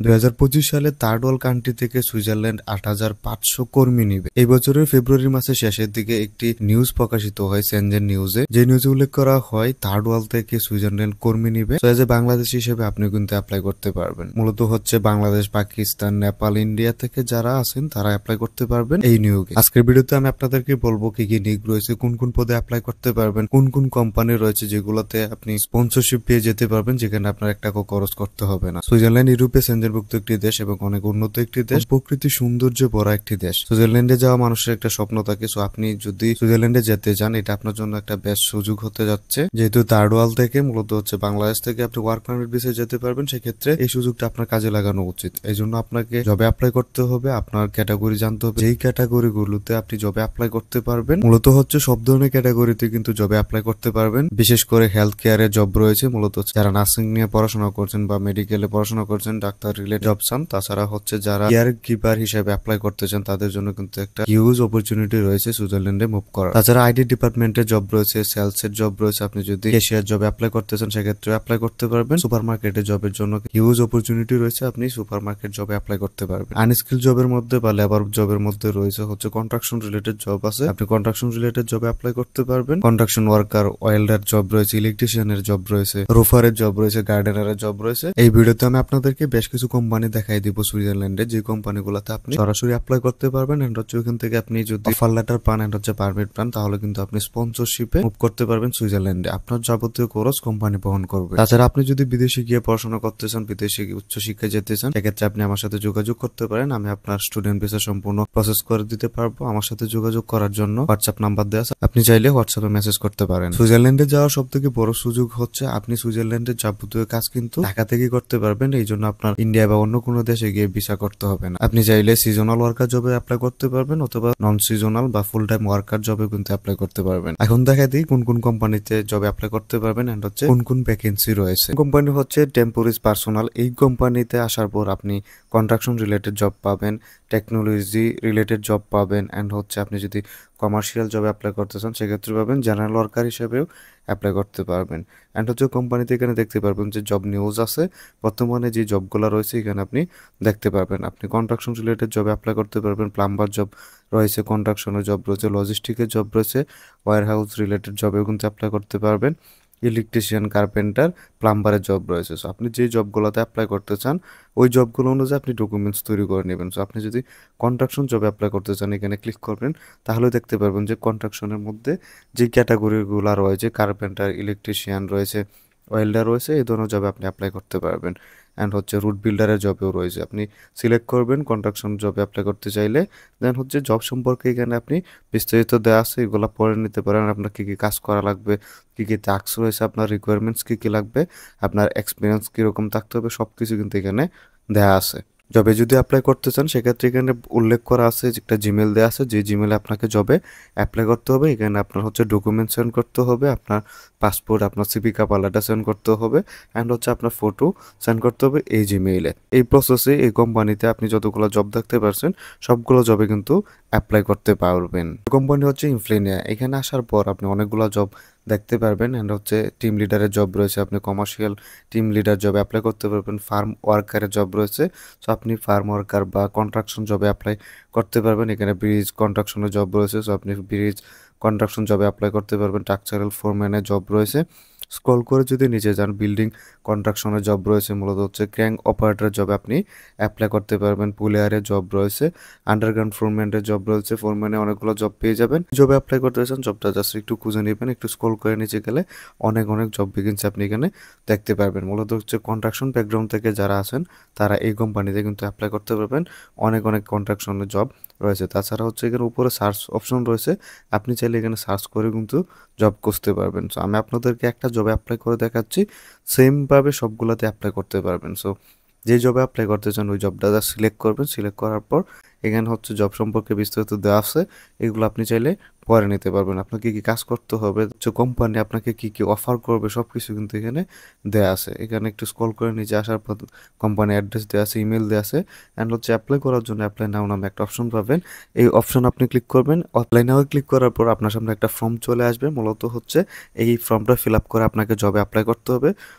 2025 সালে third world country থেকে Switzerland 8,500 কর্মী নিবে। এই বছরের ফেব্রুয়ারি মাসের শেষের দিকে একটি নিউজ প্রকাশিত হয় সেনজেন নিউজে, যে নিউজে উল্লেখ করা হয় থার্ড ওয়ার্ল্ড থেকে সুইজারল্যান্ড কর্মী নিবে। তো এজ এ বাংলাদেশ হিসেবে আপনি কিন্তু অ্যাপ্লাই করতে পারবেন। মূলত হচ্ছে বাংলাদেশ, পাকিস্তান, নেপাল, ইন্ডিয়া থেকে যারা আছেন তারা অ্যাপ্লাই করতে পারবেন এই নিয়োগে। আজকের ভিডিওতে আমি আপনাদেরকে বলবো কি কি নিয়োগ রয়েছে, কোন কোন পদে অ্যাপ্লাই করতে পারবেন, কোন কোন কোম্পানি রয়েছে যেগুলোতে আপনি স্পন্সরশিপ পেয়ে যেতে পারবেন, যেখানে আপনার এক টাকা খরচ করতে হবে না। সুইজারল্যান্ড ইউরোপে সেনজেনভুক্ত একটি দেশ এবং অনেক উন্নত একটি দেশ, প্রকৃতি সৌন্দর্যে ভরা একটি দেশ। সুইজারল্যান্ডে যাওয়া মানুষের একটা স্বপ্ন থাকে। সো আপনি যদি সুইজারল্যান্ডে যেতে চান, এটা আপনার জন্য একটা বেস্ট সুযোগ হতে যাচ্ছে। যেহেতু থার্ড ওয়ার্ল্ড থেকে মূলত হচ্ছে বাংলাদেশ থেকে আপনি ওয়ার্ক পারমিট ভিসায় যেতে পারবেন, সেক্ষেত্রে এই সুযোগটা আপনার কাজে লাগানো উচিত। এই জন্য আপনাকে জবে অ্যাপ্লাই করতে হবে, আপনার ক্যাটাগরি জানতে হবে, যেই ক্যাটাগরি গুলোতে আপনি জবে অ্যাপ্লাই করতে পারবেন। মূলত হচ্ছে সব ধরনের ক্যাটাগরিতে কিন্তু জবে অ্যাপ্লাই করতে পারবেন। বিশেষ করে হেলথ কেয়ারে জব রয়েছে, মূলত যারা নার্সিং নিয়ে পড়াশোনা করছেন বা মেডিকেলে পড়াশোনা করছেন, ডাক্তার রিলেটেড জব চান। তাছাড়া হচ্ছে যারা কেয়ার কিপার হিসেবে অ্যাপ্লাই করতে চান, তাদের জন্য কিন্তু একটা হিউজ অপরচুনিটি রয়েছে সুইজারল্যান্ডে মুভ করার। তাছাড়া আইটি ডিপার্টমেন্টের জব রয়েছে, সেলস এর জব রয়েছে। আপনি যদি ক্যাশিয়ার জবে অ্যাপ্লাই করতে চান, সেক্ষেত্রে অ্যাপ্লাই করতে পারবেন। সুপার মার্কেটের জবের জন্য হিউজ অপরচুনিটি রয়েছে, আপনি সুপার মার্কেট জবে অ্যাপ্লাই করতে পারবেন। আনস্কিল জবের মধ্যে বা লেবার জবের মধ্যে রয়েছে হচ্ছে কন্ট্রাকশন রিলেটেড জব আছে, আপনি কন্ট্রাকশন রিলেটেড জবে অ্যাপ্লাই করতে পারবেন। কন্ট্রাকশন ওয়ার্কার, ওয়েল্ডার জব রয়েছে, ইলেকট্রিশিয়ানের জব রয়েছে, রুফারের জব রয়েছে, গার্ডেনারের জব রয়েছে। এই ভিডিওতে আমি আপনাদেরকে বেশ কিছু কোম্পানি দেখাই দিব সুইজারল্যান্ডে, যে কোম্পানিগুলোতে আপনি সরাসরি অ্যাপ্লাই করতে পারবেন। এন্ড হচ্ছে ওখান থেকে আপনি যদি অফার লেটার পান এন্ড হচ্ছে পারমিট পান, তাহলে কিন্তু আপনি স্পন্সরশিপে মুভ করতে পারবেন সুইজারল্যান্ডে। আপনার যাবতীয় খরচ কোম্পানি বহন করবে। তাছাড়া আপনি যদি বিদেশে গিয়ে পড়াশোনা করতে চান, বিদেশে উচ্চশিক্ষায় যেতে চান, সেক্ষেত্রে আপনি আমার সাথে যোগাযোগ করতে পারেন। আমি আপনার স্টুডেন্ট ভিসা সম্পূর্ণ প্রসেস করে দিতে পারবো। আমার সাথে যোগাযোগ করার জন্য হোয়াটসঅ্যাপ নাম্বার দেওয়া আছে, আপনি চাইলে হোয়াটসঅ্যাপে মেসেজ করতে পারেন। সুইজারল্যান্ডে যাওয়ার সব থেকে বড় সুযোগ হচ্ছে আপনি সুইজারল্যান্ডের যাবতীয় কাজ কিন্তু ঢাকা থেকে করতে পারবেন। এই জন্য আপনার ইন্ডিয়া বা অন্য কোনো দেশে গিয়ে ভিসা করতে হবে না। আপনি চাইলে সিজনাল ওয়ার্কার জবে অ্যাপ্লাই করতে পারবেন, অথবা নন সিজনাল বা ফুল টাইম ওয়ার্কার জবে কিন্তু অ্যাপ্লাই করতে পারবেন। এখন দেখা দিই কোন কোন কোম্পানিতে জবে অ্যাপ্লাই করতে পারবেন এন্ড হচ্ছে কোন কোন ভ্যাকেন্সি রয়েছে। কোম্পানি হচ্ছে টেম্পোরিজ পার্সোনাল। এই কোম্পানিতে আসার পর আপনি কন্ট্রাকশন রিলেটেড জব পাবেন, টেকনোলজি রিলেটেড জব পাবেন, এন্ড হচ্ছে আপনি যদি কমার্শিয়াল জবে অ্যাপ্লাই করতে চান, সেক্ষেত্রে পাবেন। জেনারেল ওয়ার্কার হিসেবেও অ্যাপ্লাই করতে পারবেন। এন্ড হচ্ছে কোম্পানিতে এখানে দেখতে পারবেন যে জব নিউজ আছে, বর্তমানে যে জবগুলো রয়েছে এখানে আপনি দেখতে পারবেন। আপনি কন্ট্রাকশন রিলেটেড জবে অ্যাপ্লাই করতে পারবেন, প্লাম্বার জব রয়েছে, কন্ট্রাকশনের জব রয়েছে, লজিস্টিকের জব রয়েছে, ওয়্যার হাউস রিলেটেড জবেও কিন্তু অ্যাপ্লাই করতে পারবেন, ইলেকট্রিশিয়ান, কার্পেন্টার, প্লাম্বারের জব রয়েছে। সো আপনি যে জবগুলোতে অ্যাপ্লাই করতে চান, ওই জবগুলো অনুযায়ী আপনি ডকুমেন্টস তৈরি করে নেবেন। সো আপনি যদি কন্ট্রাকশন জবে অ্যাপ্লাই করতে চান, এখানে ক্লিক করবেন, তাহলে দেখতে পারবেন যে কন্ট্রাকশনের মধ্যে যে ক্যাটাগরিগুলো রয়েছে, কার্পেন্টার, ইলেকট্রিশিয়ান রয়েছে, ওয়েল্ডার রয়েছে, এই ধরনের জবে আপনি অ্যাপ্লাই করতে পারবেন। অ্যান্ড হচ্ছে রুট বিল্ডারের জবেও রয়েছে, আপনি সিলেক্ট করবেন কন্ট্রাকশন জবে অ্যাপ্লাই করতে চাইলে। দেন হচ্ছে জব সম্পর্কে এখানে আপনি বিস্তারিত দেওয়া আছে, এগুলো পড়ে নিতে পারেন। আপনার কী কী কাজ করা লাগবে, কী কী টাস্ক রয়েছে, আপনার রিকোয়ারমেন্টস কী কী লাগবে, আপনার এক্সপিরিয়েন্স কীরকম থাকতে হবে, সব কিছু কিন্তু এখানে দেওয়া আছে। জবে যদি অ্যাপ্লাই করতে চান, সেক্ষেত্রে এখানে উল্লেখ করা আছে যে একটা জিমেল দেওয়া আছে, যে জিমেলে আপনাকে জবে অ্যাপ্লাই করতে হবে। এখানে আপনার হচ্ছে ডকুমেন্ট সেন্ড করতে হবে, আপনার পাসপোর্ট, আপনার সিভি কাপালাটা সেন্ড করতে হবে, অ্যান্ড হচ্ছে আপনার ফটো সেন্ড করতে হবে এই জিমেইলে। এই প্রসেসে এই কোম্পানিতে আপনি যতগুলো জব দেখতে পারছেন, সবগুলো জবে কিন্তু অ্যাপ্লাই করতে পারবেন। কোম্পানি হচ্ছে ইনফ্লিনিয়া। এখানে আসার পর আপনি অনেকগুলো জব দেখতে পারবেন, অ্যান্ড হচ্ছে টিম লিডারের জব রয়েছে, আপনি কমার্শিয়াল টিম লিডার জবে অ্যাপ্লাই করতে পারবেন। ফার্ম ওয়ার্কারের জব রয়েছে, সো আপনি ফার্ম ওয়ার্কার বা কন্ট্রাকশন জবে অ্যাপ্লাই করতে পারবেন। এখানে ব্রিজ কন্ট্রাকশনের জব রয়েছে, সো আপনি ব্রিজ কন্ট্রাকশন জবে অ্যাপ্লাই করতে পারবেন। স্ট্রাকচারাল ফোরম্যানের জব রয়েছে। স্ক্রল করে যদি নিচে যান, বিল্ডিং কন্ট্রাকশনের জব রয়েছে, মূলত হচ্ছে ক্র্যাঙ্ক অপারেটর জবে আপনি অ্যাপ্লাই করতে পারবেন। পুলিয়ারের জব রয়েছে, আন্ডারগ্রাউন্ড ফোরম্যানের জব রয়েছে, ফোরম্যানে অনেকগুলো জব পেয়ে যাবেন। জবে অ্যাপ্লাই করতে চান, জবটা জাস্ট একটু খুঁজে নেবেন, একটু স্ক্রল করে নিচে গেলে অনেক অনেক জব ভ্যাকেন্সি আপনি এখানে দেখতে পারবেন। মূলত হচ্ছে কন্ট্রাকশন ব্যাকগ্রাউন্ড থেকে যারা আছেন, তারা এই কোম্পানিতে কিন্তু অ্যাপ্লাই করতে পারবেন। অনেক অনেক কন্ট্রাকশনের জব রয়েছে। তাছাড়া হচ্ছে এখানে উপরে সার্চ অপশন রয়েছে, আপনি চাইলে এখানে সার্চ করে কিন্তু জব খুঁজতে পারবেন। সো আমি আপনাদেরকে একটা জবে অ্যাপ্লাই করে দেখাচ্ছি, সেমভাবে সবগুলোতে অ্যাপ্লাই করতে পারবেন। সো যে জবে অ্যাপ্লাই করতে চান, ওই জবটা সিলেক্ট করবেন। সিলেক্ট করার পর এখানে হচ্ছে জব সম্পর্কে বিস্তারিত দেওয়া আছে, এগুলো আপনি চাইলে পরে নিতে পারবেন। আপনাকে কি কাজ করতে হবে, হচ্ছে কোম্পানি আপনাকে কি কি অফার করবে সবকিছু কিন্তু এখানে দেয়া আছে। এখানে একটু স্ক্রল করে নিচে আসার পর কোম্পানি অ্যাড্রেস দেওয়া আছে, ইমেল দেওয়া আছে, অ্যান্ড হচ্ছে অ্যাপ্লাই করার জন্য অ্যাপ্লাই নাও নামে একটা অপশন পাবেন। এই অপশন আপনি ক্লিক করবেন। অ্যাপ্লাই নাও ক্লিক করার পর আপনার সামনে একটা ফর্ম চলে আসবে। মূলত হচ্ছে এই ফর্মটা ফিল আপ করে আপনাকে জবে অ্যাপ্লাই করতে হবে।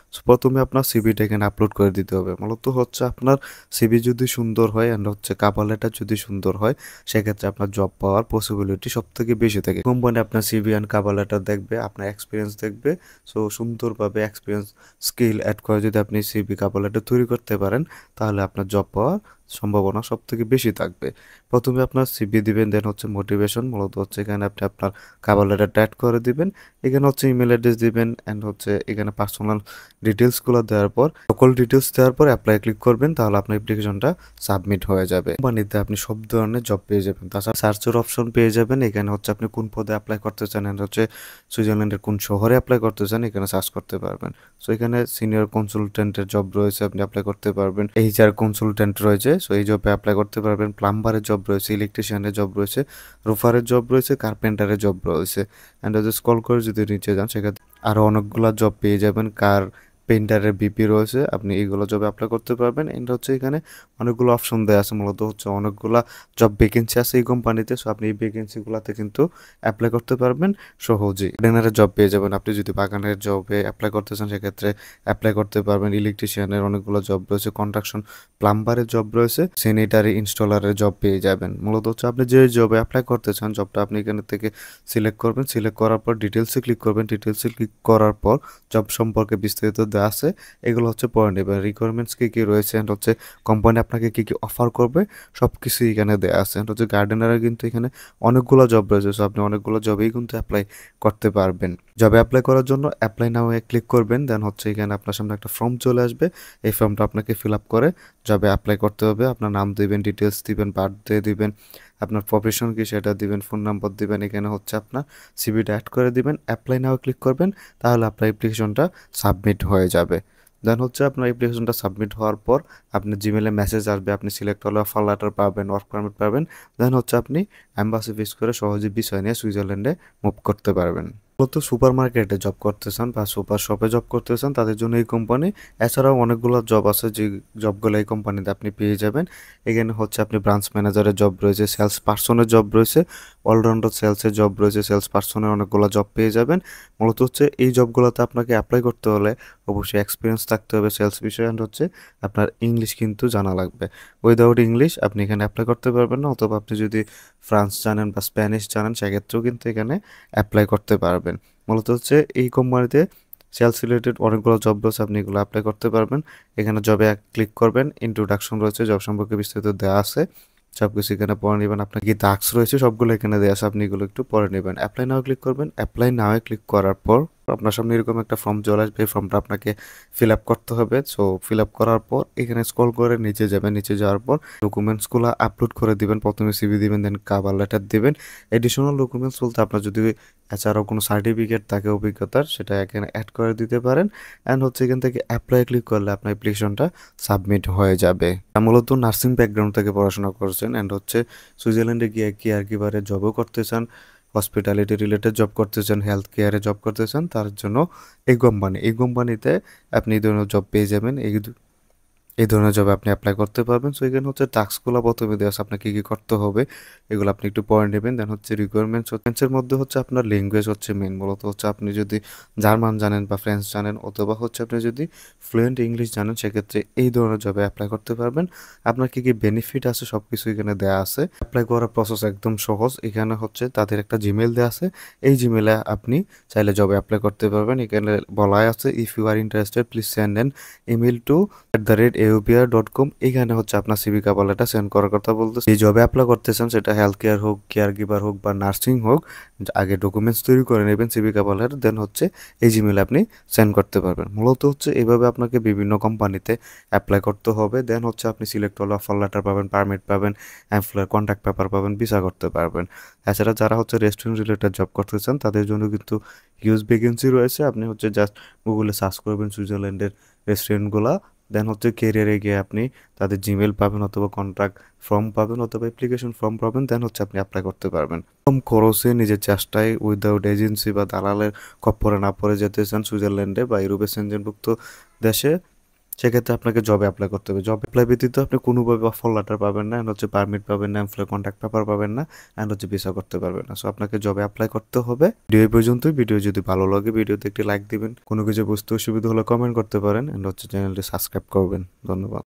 প্রথমে আপনার সিভিটা এখানে আপলোড করে দিতে হবে। মূলত হচ্ছে আপনার সিভি যদি সুন্দর হয় অ্যান্ড হচ্ছে কভার লেটার যদি সুন্দর হয়, সেক্ষেত্রে আপনার জব পাওয়ার পসিবিলিটি সব থেকে বেশি থাকে। কোম্পানি আপনার সিভি অ্যান্ড কভার লেটার দেখবে, আপনার এক্সপিরিয়েন্স দেখবে। সো সুন্দরভাবে এক্সপিরিয়েন্স স্কিল অ্যাড করে যদি আপনি সিভি কভার লেটার তৈরি করতে পারেন, তাহলে আপনার জব পাওয়ার সম্ভাবনা সব থেকে বেশি থাকবে। প্রথমে আপনার সিভি দিবেন, দেন হচ্ছে মোটিভেশন। মূলত হচ্ছে এখানে আপনি আপনার কভার লেটারটা অ্যাড করে দিবেন। এখানে হচ্ছে ইমেল অ্যাড্রেস দিবেন, অ্যান্ড হচ্ছে এখানে পার্সোনাল ডিটেলসগুলো দেওয়ার পর, সকল ডিটেলস দেওয়ার পর অ্যাপ্লাই ক্লিক করবেন, তাহলে আপনার অ্যাপ্লিকেশনটা সাবমিট হয়ে যাবে। কোম্পানিতে আপনি সব ধরনের জব পেয়ে যাবেন। তাছাড়া সার্চের অপশন পেয়ে যাবেন। এখানে হচ্ছে আপনি কোন পদে অ্যাপ্লাই করতে চান, এন্ড হচ্ছে সুইজারল্যান্ডের কোন শহরে অ্যাপ্লাই করতে চান, এখানে সার্চ করতে পারবেন। সো এখানে সিনিয়র কনসালটেন্টের জব রয়েছে, আপনি অ্যাপ্লাই করতে পারবেন। এইচআর কনসালটেন্ট রয়েছে, সো এই জবে অ্যাপ্লাই করতে পারবেন। প্লাম্বারের জব রয়েছে, ইলেকট্রিশিয়ানের জব রয়েছে, রুফারের জব রয়েছে, কার্পেন্টারের জব রয়েছে। অ্যান্ড হচ্ছে স্ক্রল করে যদি নিচে যান, সেক্ষেত্রে আরও অনেকগুলো জব পেয়ে যাবেন। কার পেইন্টারের বিপি রয়েছে, আপনি এইগুলো জবে অ্যাপ্লাই করতে পারবেন। এন্ড হচ্ছে এখানে অনেকগুলো অপশন দেওয়া আছে। মূলত হচ্ছে অনেকগুলা জব ভ্যাকেন্সি আছে এই কোম্পানিতে। সো আপনি এই ভ্যাকেন্সিগুলোতে কিন্তু অ্যাপ্লাই করতে পারবেন সহজেই। গার্ডেনারের জব পেয়ে যাবেন। আপনি যদি বাগানের জবে অ্যাপ্লাই করতে চান, সেক্ষেত্রে অ্যাপ্লাই করতে পারবেন। ইলেকট্রিশিয়ানের অনেকগুলো জব রয়েছে, কনস্ট্রাকশন প্লাম্বারের জব রয়েছে, স্যানিটারি ইনস্টলারের জব পেয়ে যাবেন। মূলত হচ্ছে আপনি যে জবে অ্যাপ্লাই করতে চান, জবটা আপনি এখানে থেকে সিলেক্ট করবেন। সিলেক্ট করার পর ডিটেলসে ক্লিক করবেন। ডিটেলসে ক্লিক করার পর জব সম্পর্কে বিস্তারিত দেওয়া আছে, এগুলো হচ্ছে পড়ে নেবেন। রিকোয়ারমেন্টস কী কী রয়েছে, অ্যান্ড হচ্ছে কোম্পানি আপনাকে কী কী অফার করবে, সব কিছুই এখানে দেওয়া আছে। অ্যান্ড হচ্ছে গার্ডেনারের কিন্তু এখানে অনেকগুলো জব রয়েছে। সো আপনি অনেকগুলো জবেই কিন্তু অ্যাপ্লাই করতে পারবেন। জবে অ্যাপ্লাই করার জন্য অ্যাপ্লাই নাও ক্লিক করবেন। দেন হচ্ছে এখানে আপনার সামনে একটা ফর্ম চলে আসবে। এই ফর্মটা আপনাকে ফিল আপ করে জবে অ্যাপ্লাই করতে হবে। আপনার নাম দিবেন, ডিটেলস দিবেন, বার্থডে দিবেন, আপনার প্রফেশন কি সেটা দিবেন, ফোন নাম্বার দিবেন। এখানে হচ্ছে আপনার সিভিটা অ্যাড করে দিবেন, অ্যাপ্লাই নাও ক্লিক করবেন, তাহলে আপনার অ্যাপ্লিকেশনটা সাবমিট হয়ে যাবে। দেন হচ্ছে আপনার অ্যাপ্লিকেশনটা সাবমিট হওয়ার পর আপনার জিমেলে মেসেজ আসবে, আপনি সিলেক্ট হলে অফার লেটার পাবেন, ওয়ার্ক পারমিট পাবেন। দেন হচ্ছে আপনি অ্যাম্বাসি ভিজিট করে সহজে বিষয় নিয়ে সুইজারল্যান্ডে মুভ করতে পারবেন। মূলত সুপার মার্কেটে জব করতে চান বা সুপার শপে জব করতে চান, তাদের জন্য এই কোম্পানি। এছাড়াও অনেকগুলো জব আছে, যে জবগুলো এই কোম্পানিতে আপনি পেয়ে যাবেন। এখানে হচ্ছে আপনি ব্রাঞ্চ ম্যানেজারের জব রয়েছে, সেলস পার্সনের জব রয়েছে, অলরাউন্ডার সেলসের জব রয়েছে, সেলস পার্সনের অনেকগুলো জব পেয়ে যাবেন। মূলত হচ্ছে এই জবগুলোতে আপনাকে অ্যাপ্লাই করতে হলে অবশ্যই এক্সপিরিয়েন্স থাকতে হবে সেলস বিষয়ে, অ্যান্ড হচ্ছে আপনার ইংলিশ কিন্তু জানা লাগবে। উইদাউট ইংলিশ আপনি এখানে অ্যাপ্লাই করতে পারবেন না। অথবা আপনি যদি ফ্রান্স জানেন বা স্প্যানিশ জানেন, সেক্ষেত্রেও কিন্তু এখানে অ্যাপ্লাই করতে পারবেন। মূলত হচ্ছে এই কোম্পানিতে সেলস রিলেটেড অনেকগুলো জব রয়েছে, আপনি এগুলো অ্যাপ্লাই করতে পারবেন। এখানে জবে ক্লিক করবেন, ইন্ট্রোডাকশন রয়েছে, জব সম্পর্কে বিস্তারিত দেওয়া আছে, সব কিছু এখানে পড়ে নেবেন। আপনার কি টাস্ক রয়েছে সবগুলো এখানে দেওয়া আছে, আপনি এগুলো একটু পড়ে নেবেন। অ্যাপ্লাই নাও ক্লিক করবেন। অ্যাপ্লাই নাও ক্লিক করার পর আপনার সামনে এরকম একটা ফর্ম চলে আসবে। এই ফর্মটা আপনাকে ফিল আপ করতে হবে। সো ফিল আপ করার পর এখানে স্ক্রল করে নিচে যাবেন। নিচে যাওয়ার পর ডকুমেন্টসগুলো আপলোড করে দিবেন। প্রথমে সিভি দিবেন, দেন কভার লেটার দিবেন। এডিশনাল ডকুমেন্টস বলতে আপনার যদি এছাড়াও কোনো সার্টিফিকেট থাকে অভিজ্ঞতার, সেটা এখানে অ্যাড করে দিতে পারেন। অ্যান্ড হচ্ছে এখান থেকে অ্যাপ্লাই ক্লিক করলে আপনার অ্যাপ্লিকেশনটা সাবমিট হয়ে যাবে। মূলত নার্সিং ব্যাকগ্রাউন্ড থেকে পড়াশোনা করছেন, অ্যান্ড হচ্ছে সুইজারল্যান্ডে গিয়ে কেয়ার গিভারে জবও করতে চান, হসপিটালিটি রিলেটেড জব করতে চান, হেলথ কেয়ারে জব করতে চান, তার জন্য এই কোম্পানিতে আপনি এই ধরনের জব পেয়ে যাবেন। এই ধরনের জবে আপনি অ্যাপ্লাই করতে পারবেন। সো এখানে হচ্ছে টাস্কগুলো প্রথমে দেওয়া আছে, আপনাকে কী করতে হবে এগুলো আপনি একটু পড়ে নেবেন। দেন হচ্ছে রিকোয়ারমেন্টসের মধ্যে হচ্ছে আপনার ল্যাঙ্গুয়েজ হচ্ছে মেন। মূলত হচ্ছে আপনি যদি জার্মান জানেন বা ফ্রেঞ্চ জানেন, অথবা হচ্ছে আপনি যদি ফ্লুয়েন্ট ইংলিশ জানেন, সেক্ষেত্রে এই ধরনের জবে অ্যাপ্লাই করতে পারবেন। আপনার কী কী বেনিফিট আছে সব কিছু এখানে দেওয়া আছে। অ্যাপ্লাই করার প্রসেস একদম সহজ। এখানে হচ্ছে তাদের একটা জিমেল দেওয়া আছে, এই জিমেলে আপনি চাইলে জবে অ্যাপ্লাই করতে পারবেন। এখানে বলা আছে, if you are interested please send an email to @aupr.com। এখানে হচ্ছে আপনার সিভি কভার লেটার সেন্ড করার কথা বলতেছে। এই জবে অ্যাপ্লাই করতেছেন, সেটা হেলথ কেয়ার হোক, কেয়ার গিভার হোক বা নার্সিং হোক, আগে ডকুমেন্টস তৈরি করে নেবেন সিভি কভার লেটার, দেন হচ্ছে এই জিমেলে আপনি সেন্ড করতে পারবেন। মূলত হচ্ছে এভাবে আপনাকে বিভিন্ন কোম্পানিতে অ্যাপ্লাই করতে হবে। দেন হচ্ছে আপনি সিলেক্ট হলে অফার লেটার পাবেন, পারমিট পাবেন, এমপ্লয়ার কন্ট্যাক্ট পেপার পাবেন, ভিসা করতে পারবেন। এছাড়া যারা হচ্ছে রেস্টুরেন্ট রিলেটেড জব করতে চান, তাদের জন্য কিন্তু হিউজ ভ্যাকেন্সি রয়েছে। আপনি হচ্ছে জাস্ট গুগলে সার্চ করবেন সুইজারল্যান্ডের রেস্টুরেন্টগুলা, দেন হচ্ছে কেরিয়ারে গিয়ে আপনি তাদের জিমেল পাবেন অথবা কন্ট্রাক্ট ফর্ম পাবেন অথবা অ্যাপ্লিকেশন ফর্ম পাবেন, দেন হচ্ছে আপনি অ্যাপ্লাই করতে পারবেন। কম খরচে নিজের চেষ্টায় উইদাউট এজেন্সি বা দালালের খপ্পরে না পড়ে যেতে চান সুইজারল্যান্ডে বা ইউরোপের সেনজেনভুক্ত দেশে, সেক্ষেত্রে আপনাকে জবে অ্যাপ্লাই করতে হবে। জব অ্যাপ্লাই ব্যতীত আপনি কোনোভাবে অফার লেটার পাবেন না, অ্যান্ড হচ্ছে পারমিট পাবেন না, এমপ্লয় কন্ট্যাক্ট পেপার পাবেন না, অ্যান্ড হচ্ছে ভিসা করতে পারবেন না। সো আপনাকে জবে অ্যাপ্লাই করতে হবে। ভিডিও এই পর্যন্তই। ভিডিও যদি ভালো লাগে ভিডিওতে একটি লাইক দিবেন, কোনো কিছু বুঝতে অসুবিধা হলে কমেন্ট করতে পারেন, অ্যান্ড হচ্ছে চ্যানেলটি সাবস্ক্রাইব করবেন। ধন্যবাদ।